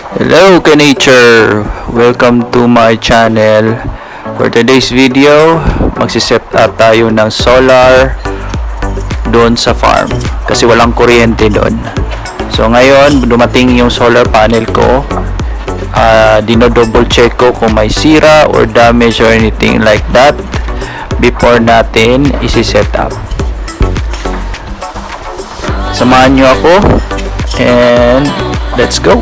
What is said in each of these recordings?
Hello ka-nature! Welcome to my channel. For today's video, magsiset up tayo ng solar doon sa farm kasi walang kuryente doon. So ngayon, dumating yung solar panel ko. Dino-double check ko kung may sira or damage or anything like that before natin isi-set up. Samahan nyo ako and let's go!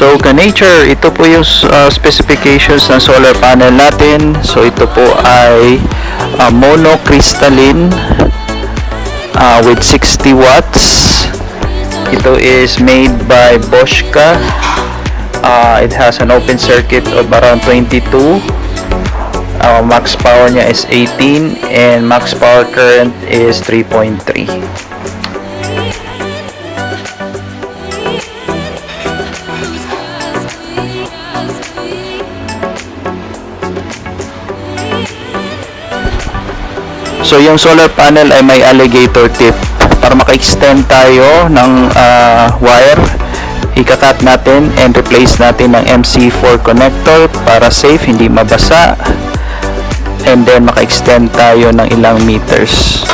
So ka-nature, ito po yung specifications ng solar panel natin. So ito po ay monocrystalline with 60 watts. Ito is made by Boschka. It has an open circuit of around 22. Max power niya is 18 and max power current is 3.3. So yung solar panel ay may alligator tip para maka-extend tayo ng wire. Ikakat natin and replace natin ng MC4 connector para safe, hindi mabasa, and then maka-extend tayo ng ilang meters.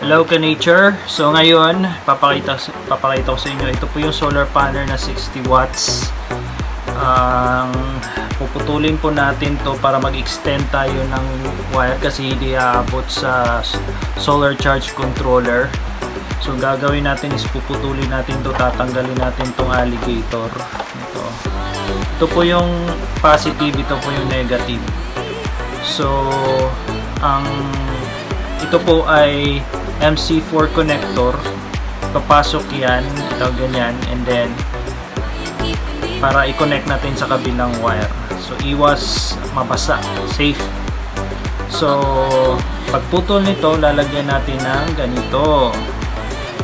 Hello ka-nature! So ngayon, papakita ko sa inyo, ito po yung solar panel na 60 watts. Puputulin po natin to para mag-extend tayo ng wire kasi hindi aabot sa solar charge controller. So gagawin natin is puputulin natin to, tatanggalin natin tong alligator. Ito po yung positive, ito po yung negative. So ito po ay MC4 connector. Papasok yan, ito ganyan, and then para i-connect natin sa kabilang wire. So iwas mabasa, safe. So pagputol nito, lalagyan natin ng ganito.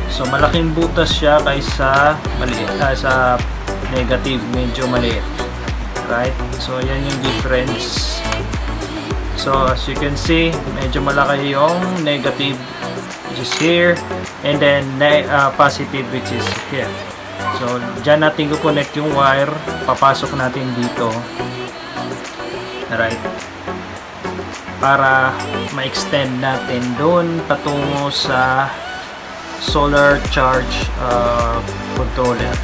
So malaking butas siya kaysa maliit, sa negative, medyo maliit. Right? So yan yung difference. So as you can see, medyo malaki yung negative, which is here, and then positive, which is here. So, dyan natin i-connect yung wire, papasok natin dito. Alright. Para ma-extend natin doon patungo sa solar charge controller.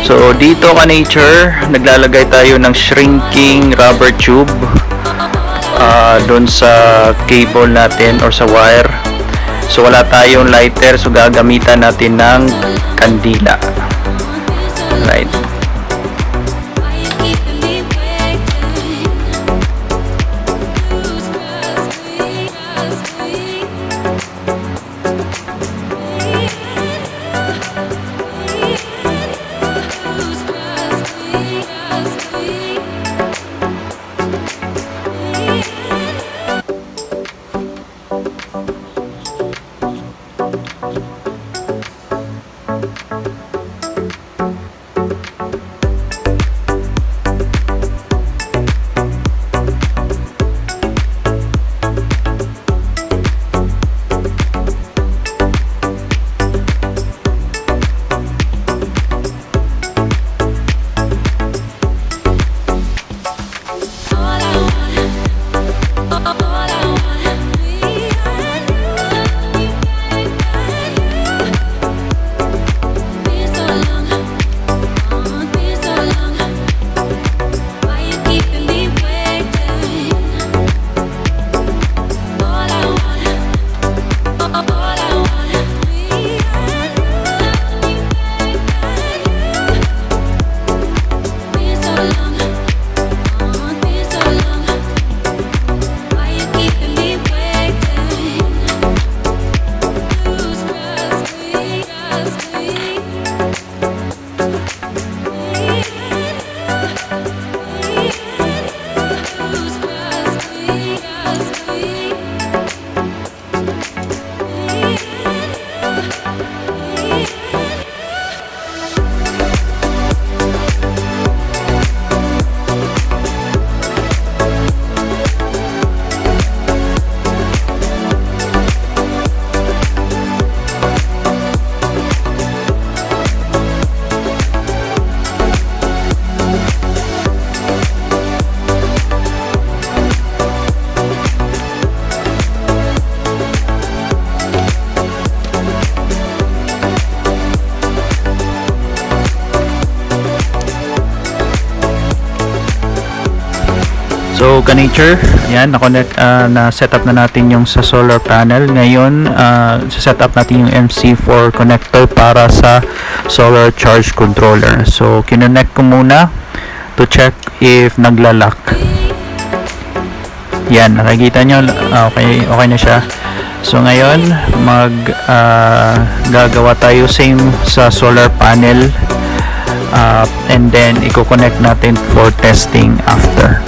So dito ka nature, naglalagay tayo ng shrinking rubber tube doon sa cable natin or sa wire. So wala tayong lighter, so gagamitan natin ng kandila. Right. So, ka-nature, yan, na-set up na natin yung sa solar panel. Ngayon, set up natin yung MC4 connector para sa solar charge controller. So, kinonect ko muna to check if naglalak. Yan, nakikita nyo, okay na siya. So, ngayon, gagawa tayo same sa solar panel. And then, i-connect natin for testing after.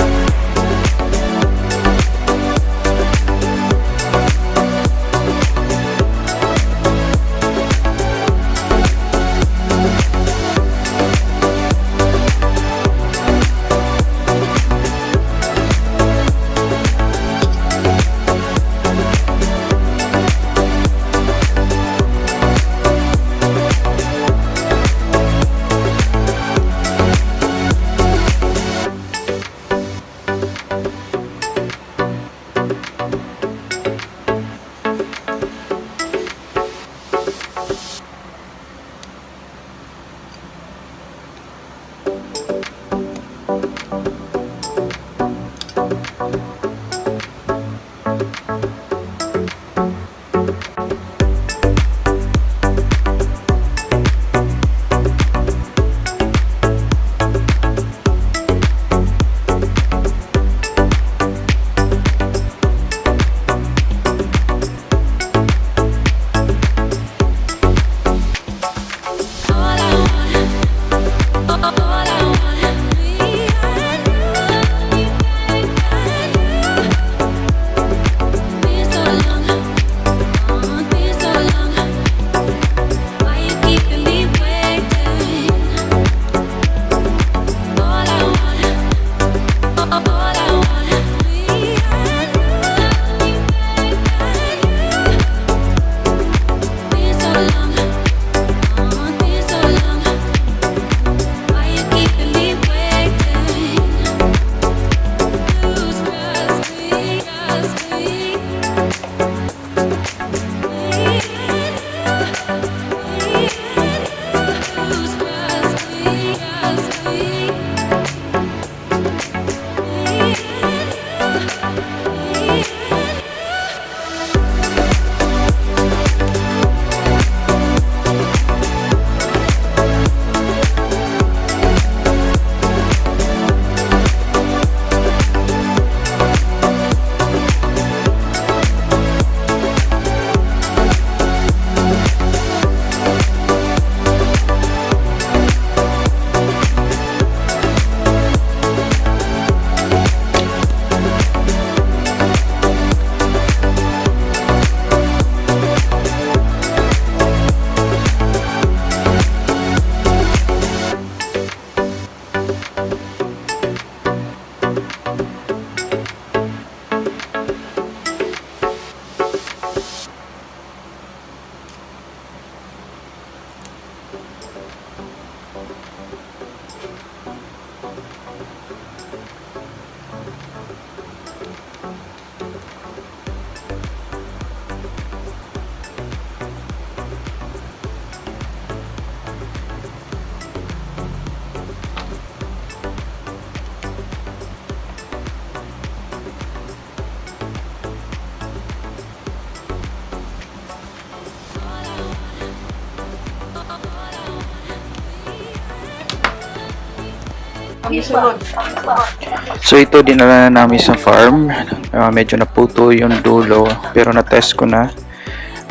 So ito dinala na namin sa farm. Medyo naputo yung dulo pero na-test ko na.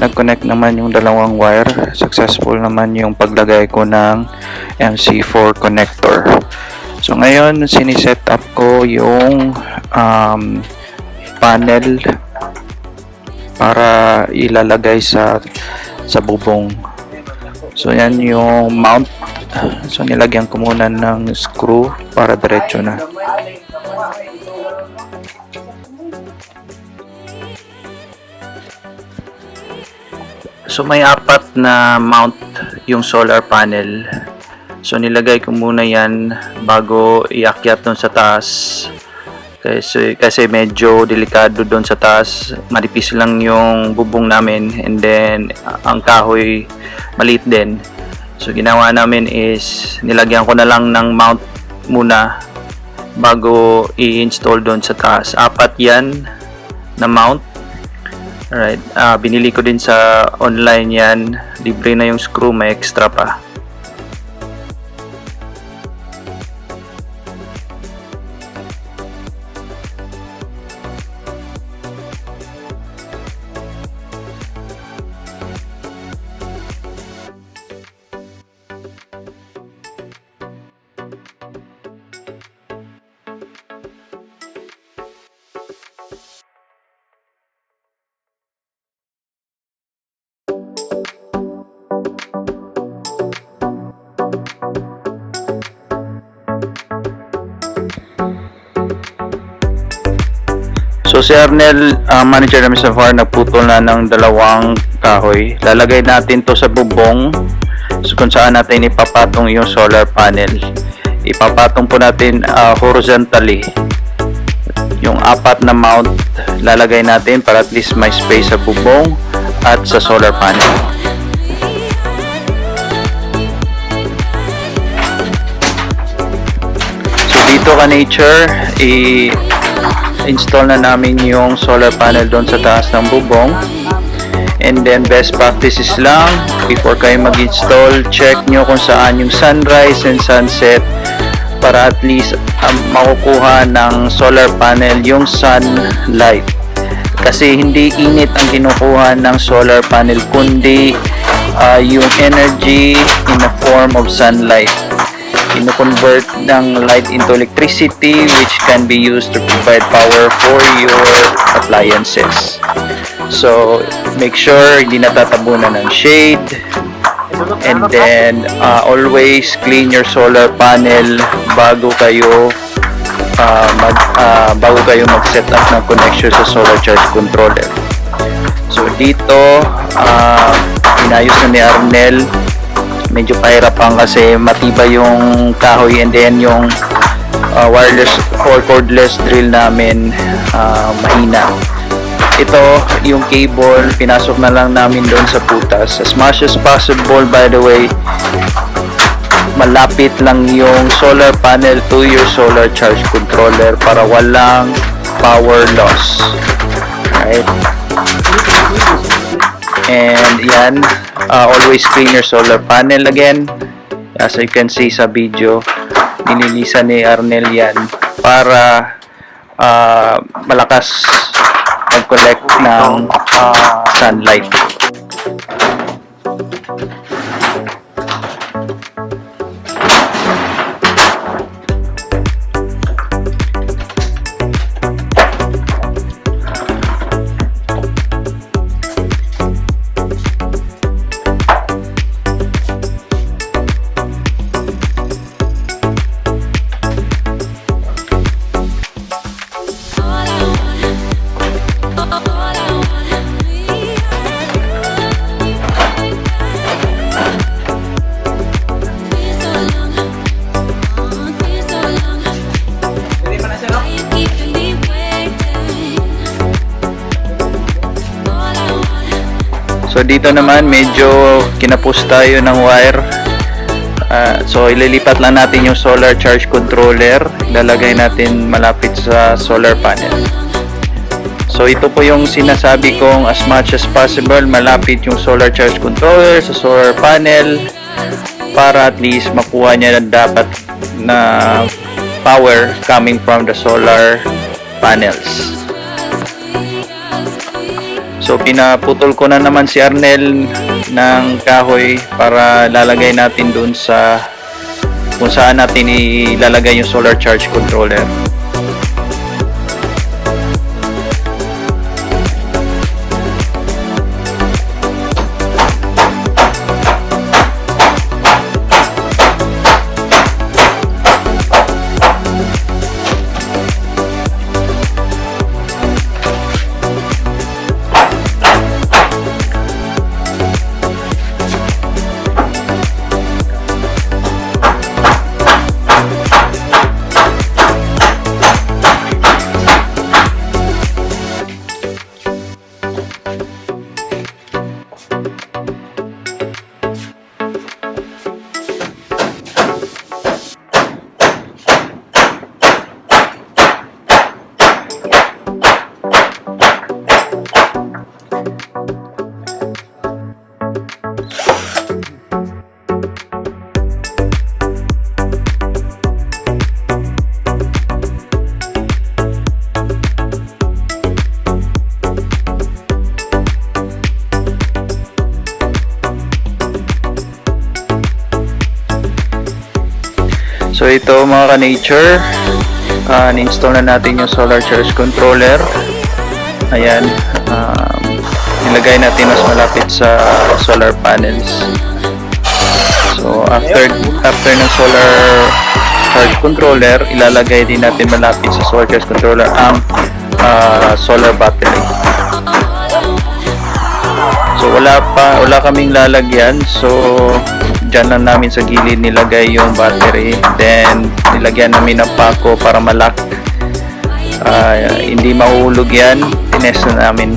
Nag-connect naman yung dalawang wire. Successful naman yung paglagay ko ng MC4 connector. So ngayon siniset up ko yung panel para ilalagay sa bubong. So yan yung mount. So nilagyan ko muna ng screw para diretso na. So may apat na mount yung solar panel. So nilagay ko muna yan bago iakyat doon sa taas. Kasi medyo delikado doon sa taas. Manipis lang yung bubong namin and then ang kahoy maliit din. So ginawa namin is nilagyan ko na lang ng mount muna bago i-install doon sa taas. 4 yan na mount. Alright, binili ko din sa online yan. Libre na yung screw, may extra pa. So si Arnel, manager namin sa FAR, nagputol na ng 2 kahoy. Lalagay natin to sa bubong, so kung saan natin ipapatong yung solar panel. Ipapatong po natin horizontally. Yung 4 na mount lalagay natin para at least may space sa bubong at sa solar panel. So dito ka nature, install na namin yung solar panel doon sa taas ng bubong. And then best practices lang, before kayo mag-install, check nyo kung saan yung sunrise and sunset para at least makukuha ng solar panel yung sunlight. Kasi hindi init ang kinukuha ng solar panel, kundi yung energy in the form of sunlight. Kino-convert ng light into electricity, which can be used to provide power for your appliances. So make sure hindi natatabunan ng shade, and then always clean your solar panel bago kayo mag-set up ng connection sa solar charge controller. So dito inayos na ni Arnel. Medyo pahirapan kasi matibay yung kahoy, and then yung wireless or cordless drill namin mahina. Ito yung cable, pinasok na lang namin doon sa butas. As much as possible, by the way, malapit lang yung solar panel to your solar charge controller para walang power loss. Right? And yan, always clean your solar panel again. As you can see sa video, nililisan ni Arnel yan para malakas mag-collect ng sunlight. So dito naman medyo kinapos tayo ng wire. So ililipat lang natin yung solar charge controller. Ilalagay natin malapit sa solar panel. So ito po yung sinasabi kong as much as possible malapit yung solar charge controller sa solar panel para at least makuha niya na dapat na power coming from the solar panels. So pinaputol ko na naman si Arnel ng kahoy para lalagay natin dun sa kung saan natin ilalagay yung solar charge controller. So ito mga ka-nature, ni-install na natin yung solar charge controller. Ayan, nilagay natin mas malapit sa solar panels. So after ng solar charge controller, ilalagay din natin malapit sa solar charge controller ang solar battery. So wala kaming lalagyan, so dyan lang namin sa gilid nilagay yung battery, then nilagyan namin ng pako para malak, hindi mahulog yan. Tinest na namin.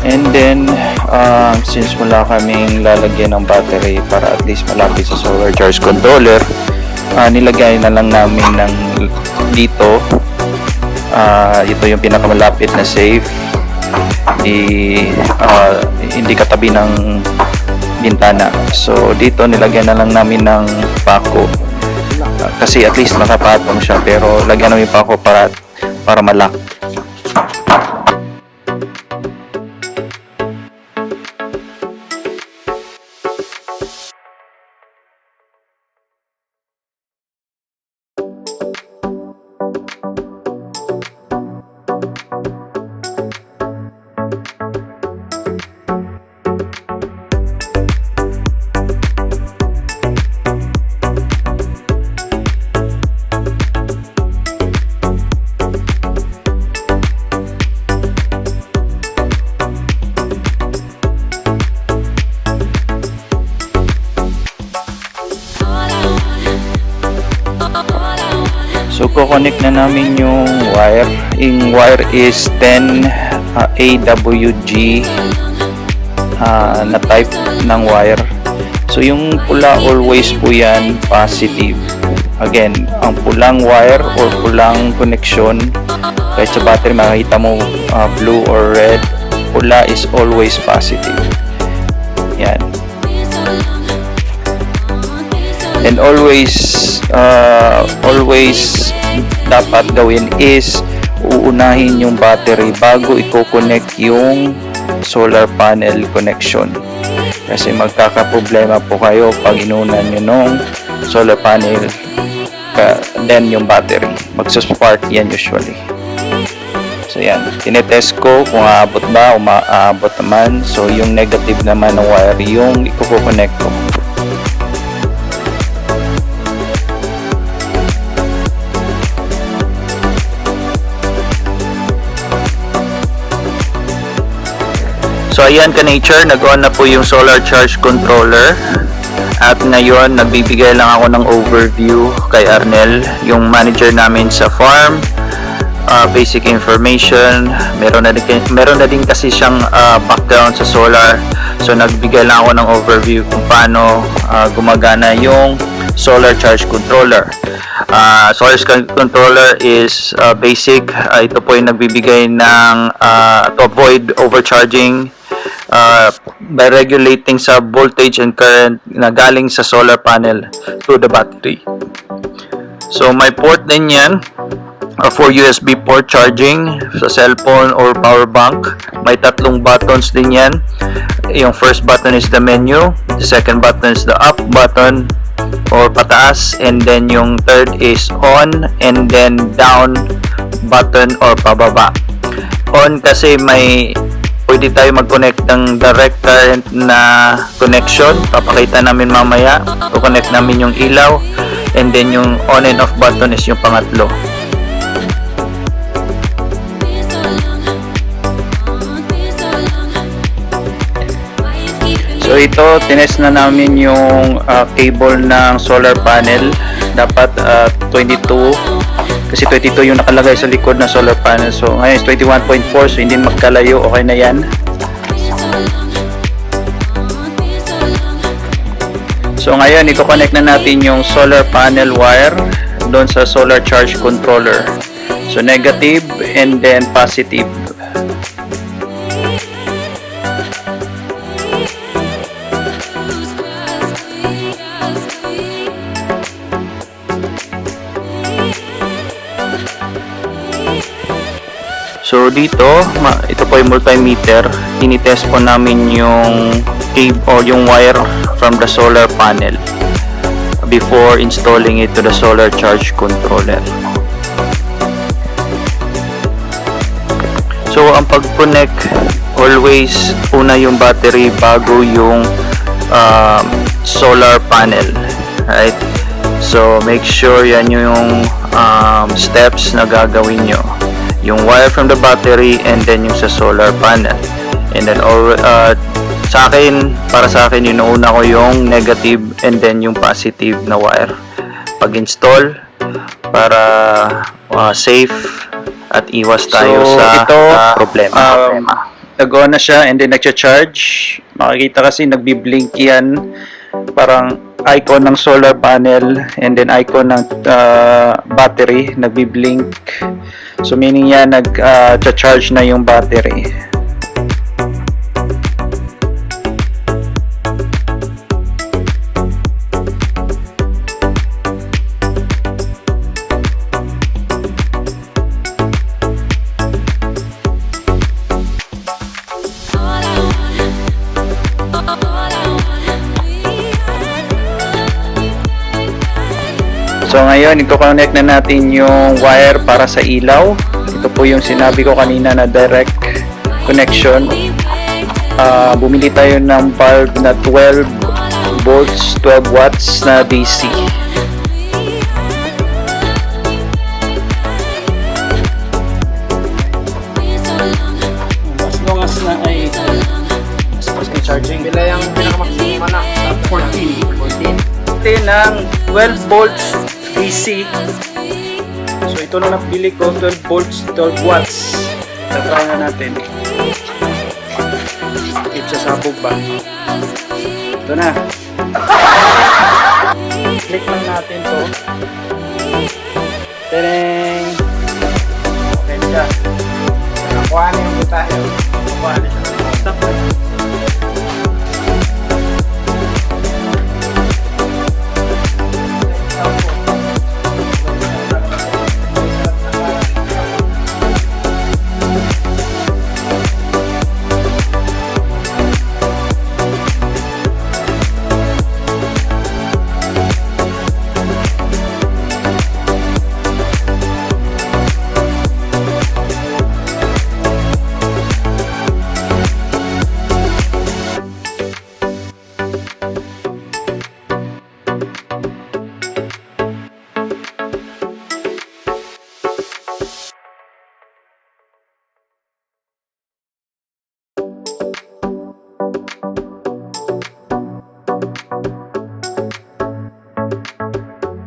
And then, since wala kaming lalagyan ng battery para at least malapit sa solar charge controller, nilagay na lang namin ng dito. Ito yung pinakamalapit na safe. Hindi katabi ng bintana. So, dito nilagyan na lang namin ng pako. Kasi at least nakapatong siya, pero lagyan namin pako para malak. So, kukonect na namin yung wire. Yung wire is 10 AWG na type ng wire. So, yung pula always po yan positive. Again, ang pulang wire or pulang connection, kahit sa battery makikita mo blue or red, pula is always positive. Yan. And always dapat gawin is uunahin yung battery bago i-connect yung solar panel connection, kasi magkakaproblema po kayo pag inunan nyo nung solar panel then yung battery magsaspark yan usually. So yan, tinetest ko kung aabot ba o maaabot naman. So yung negative naman ng wire yung i-connect ko. So ayan ka-nature, nag-on na po yung solar charge controller. At ngayon, nagbibigay lang ako ng overview kay Arnel, yung manager namin sa farm. Basic information. Meron na din kasi siyang background sa solar. So nagbigay lang ako ng overview kung paano gumagana yung solar charge controller. Solar charge controller is basic. Ito po yung nagbibigay ng to avoid overcharging by regulating sa voltage and current na galing sa solar panel to the battery. So may port din yan for USB port charging sa cellphone or power bank. May tatlong buttons din yan. Yung first button is the menu, the second button is the up button or pataas, and then yung third is on, and then down button or pababa. On kasi pwede tayo mag-connect ng direct current na connection. Papakita namin mamaya. I-connect namin yung ilaw. And then yung on and off button is yung pangatlo. So ito, tinest na namin yung cable ng solar panel. Dapat 22. Kasi 22 yung nakalagay sa likod ng solar panel. So ngayon is 21.4, so hindi magkalayo, okay na yan. So So ngayon, i-connect na natin yung solar panel wire doon sa solar charge controller. So negative and then positive. So dito, ito po yung multimeter. Tinitest po namin yung cable o yung wire from the solar panel before installing it to the solar charge controller. So ang pag-connect, always una yung battery bago yung solar panel, right? So make sure yan yung steps na gagawin nyo, yung wire from the battery and then yung sa solar panel. And then para sa akin inuuna ko yung negative and then yung positive na wire pag install para safe at iwas tayo sa problema. Nag-on na siya and then nagcha-charge. Makikita kasi nagbi-blink yan, parang icon ng solar panel and then icon ng battery nagbi-blink. So meaning yan nag-charge na yung battery. So ngayon, i-connect na natin yung wire para sa ilaw. Ito po yung sinabi ko kanina na direct connection. Bumili tayo ng bulb na 12 volts, 12 watts na DC. As long as na ay charging. Bila yung pinaka-maximum na 14 ng 12 volts DC. So ito na nabili ko, 12 volts, 12 watts. Tatry na natin. Sasabog ba? Ito na. Click lang natin to. Tereng! Okay siya. Nakuha na yung butahe. Nakuha na siya. Stop na.